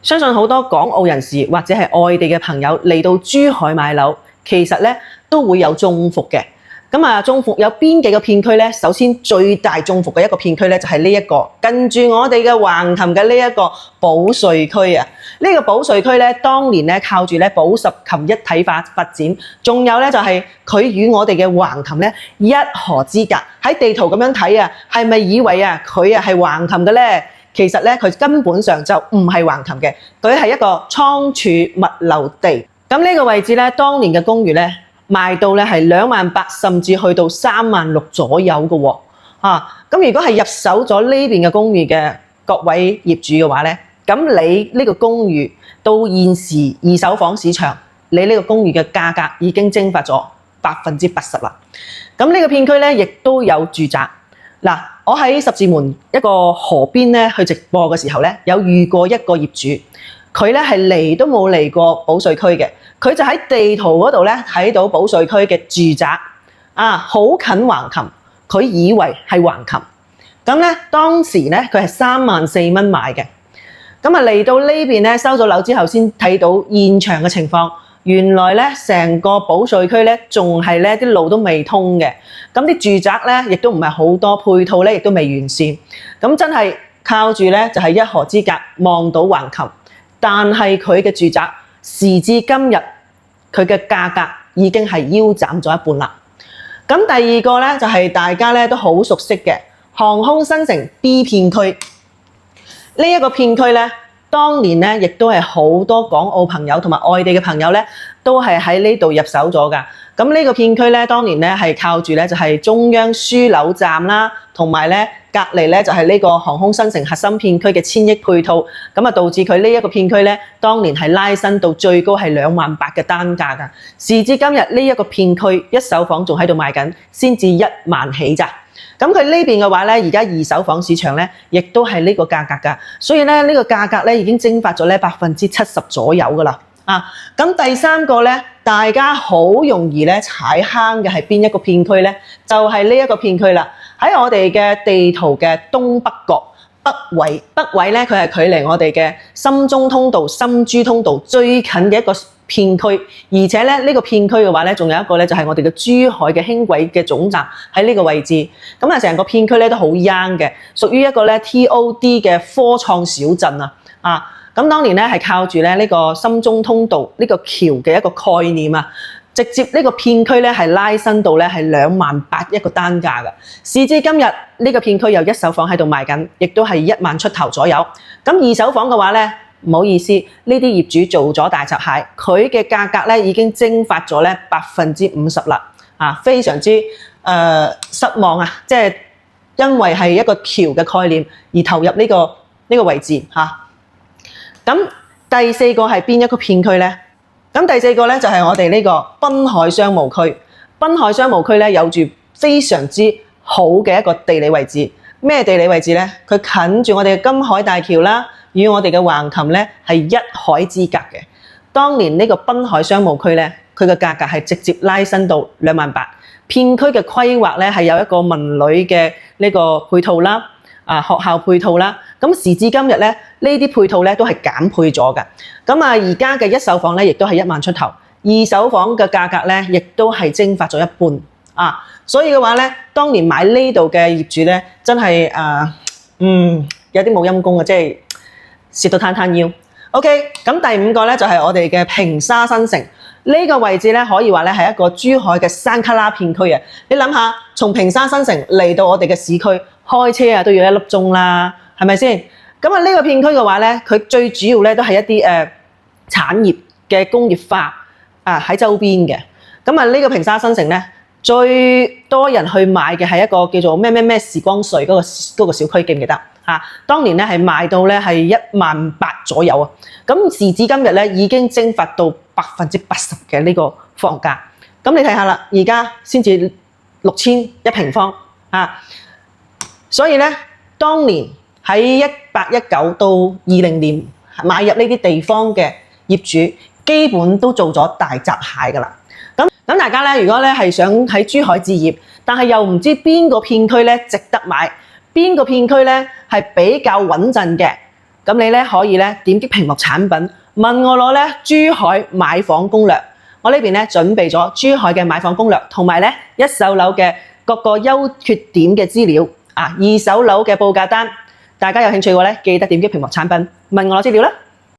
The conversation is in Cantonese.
相信好多港澳人士或者係外地嘅朋友嚟到珠海買樓，其實咧都會有中伏嘅。中伏有邊幾個片區呢？首先最大中伏嘅一個片區呢，就係呢一個近住我哋嘅橫琴嘅呢一個保稅區啊。呢個保稅區呢，當年呢靠住呢寶實琴一體化發展，仲有呢就係佢與我哋嘅橫琴呢一河之隔。喺地圖咁樣睇啊，係咪以為啊佢啊係橫琴嘅呢？其實呢，佢根本上就唔係橫琴嘅，佢係一個倉儲物流地。咁呢個位置呢，當年嘅公寓呢，賣到咧係28000，甚至去到36000左右嘅喎。咁如果係入手咗呢邊嘅公寓嘅各位業主嘅話咧，咁你呢個公寓到現時二手房市場，你呢個公寓嘅價格已經蒸發咗80%啦。咁呢個片區咧，亦都有住宅。嗱，我喺十字門一個河邊咧去直播嘅時候咧，有遇過一個業主，佢咧係嚟都冇嚟過保稅區嘅。佢就喺地圖嗰度咧睇到保稅區嘅住宅，好近橫琴，佢以為係橫琴。咁咧當時咧佢係34000蚊買嘅。嚟到呢邊咧收咗樓之後，先睇到現場嘅情況。原來咧成個保稅區咧仲係咧啲路都未通嘅，咁啲住宅咧亦都唔係好多，配套咧亦都未完善。咁真係靠住咧就係一河之隔望到橫琴，但係佢嘅住宅時至今日，佢嘅價格已經係腰斬咗一半啦。咁第二個咧就係大家咧都好熟悉嘅航空新城 B 片區。呢一個片區咧，當年咧亦都係好多港澳朋友同埋外地嘅朋友咧，都係喺呢度入手咗㗎。咁呢個片區咧，當年咧係靠住咧就係中央樞紐站啦，同埋咧隔離咧就係呢個航空新城核心片區嘅千億配套，咁導致佢呢一個片區咧，當年係拉升到最高係28000嘅單價㗎。時至今日呢一個片區一手房仲喺度賣緊，先至1萬起咋。咁佢呢邊嘅話咧，而家二手房市場咧，亦都係呢個價格㗎，所以咧呢個價格咧已經蒸發咗咧70%左右㗎啦。咁第三個咧，大家好容易咧踩坑嘅係邊一個片區咧？就係呢一個片區啦。喺我哋嘅地圖嘅東北角北緯咧，佢係距離我哋嘅深中通道、深珠通道最近嘅一個片區，而且咧呢個片區嘅話咧，仲有一個咧就係我哋嘅珠海嘅輕軌嘅總站喺呢個位置。咁成個片區咧都好 young 嘅，屬於一個咧 TOD 嘅科創小鎮啊。咁當年咧係靠住咧呢個深中通道呢個橋嘅一個概念啊，直接呢個片區咧係拉升到咧係28000一個單價嘅。時至今日呢個片區有一手房喺度賣緊，亦都係1萬出頭左右。咁二手房嘅話咧，唔好意思，呢啲業主做咗大閘蟹，佢嘅價格咧已經蒸發咗咧50%啦。非常之失望啊！即係因為係一個橋嘅概念而投入呢個位置嚇。咁第四個係邊一個片區呢？咁第四個咧就係我哋呢個濱海商務區。濱海商務區咧有住非常之好嘅一個地理位置。咩地理位置呢？佢近住我哋嘅金海大橋啦，與我哋嘅橫琴咧係一海之隔嘅。當年呢個濱海商務區咧，佢嘅價格係直接拉升到28000。片區嘅規劃咧係有一個文旅嘅呢個配套啦。學校配套啦，咁時至今日咧，呢啲配套咧都係減配咗嘅。而家嘅一手房咧，亦都係1萬出頭，二手房嘅價格咧，亦都係蒸發咗一半。所以嘅話咧，當年買呢度嘅業主咧，真係有啲冇陰功嘅，即係蝕到攤攤腰。OK，咁第五個咧就係我哋嘅平沙新城。呢個位置咧，可以話咧係一個珠海嘅山卡拉片區啊！你諗下，從平沙新城嚟到我哋嘅市區，開車都要1粒鐘啦，係咪先？咁呢個片區嘅話咧，佢最主要咧都係一啲產業嘅工業化喺周邊嘅。呢個平沙新城咧，最多人去買嘅係一個叫做咩時光隧嗰個小區，記唔記得？當年咧係賣到咧係18000左右啊！咁時至今日咧已經蒸發到80%嘅呢個房價。咁你睇下啦，而家先至6000一平方所以咧，當年喺18、19到20年買入呢啲地方嘅業主，基本都做咗大閘蟹㗎啦。咁大家咧，如果咧係想喺珠海置業，但係又唔知邊個片區咧值得買，邊個片區咧係比較穩陣嘅，咁你咧可以咧點擊屏幕產品，問我攞咧珠海買房攻略。我呢邊咧準備咗珠海嘅買房攻略，同埋咧一手樓嘅各個優缺點嘅資料，二手樓嘅報價單。大家有興趣嘅話咧，記得點擊屏幕產品，問我攞資料啦。